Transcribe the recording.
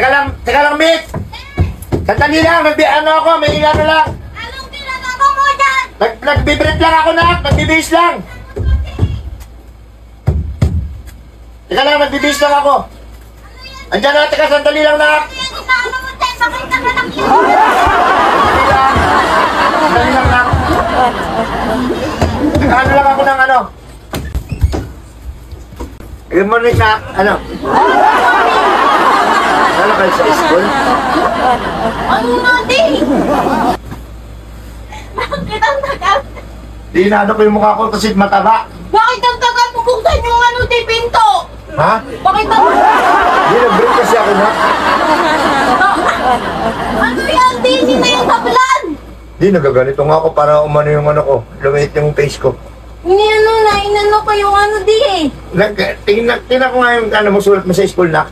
Teka lang, Mick! Sandali lang, ano ako, may ano lang. Anong ginagawa mo dyan? Nagbibrit lang ako na, nagbibihis lang. Teka lang, nagbibihis lang ako. Andiyan na, teka, sandali lang na. Ano mo dyan? Bakit ka lang yun? Sandali lang na. Ano lang ako ng ano. Good morning na, ano. Wala kayo sa school? Ano natin? Bakit ang tagal? Di na ano ko yung mukha ko kasi mataba. Bakit ang tagal mo buksan yung ano di pinto? Ha? Bakit ang... Di nag-break kasi ako na. Ano yan? Hindi na yung tablan! Di nagaganito nga ako para umano yung ano ko. Lumit yung face ko. Inano ko yung ano di eh. Tingnan ko nga yung ano mo sulat mo sa school na.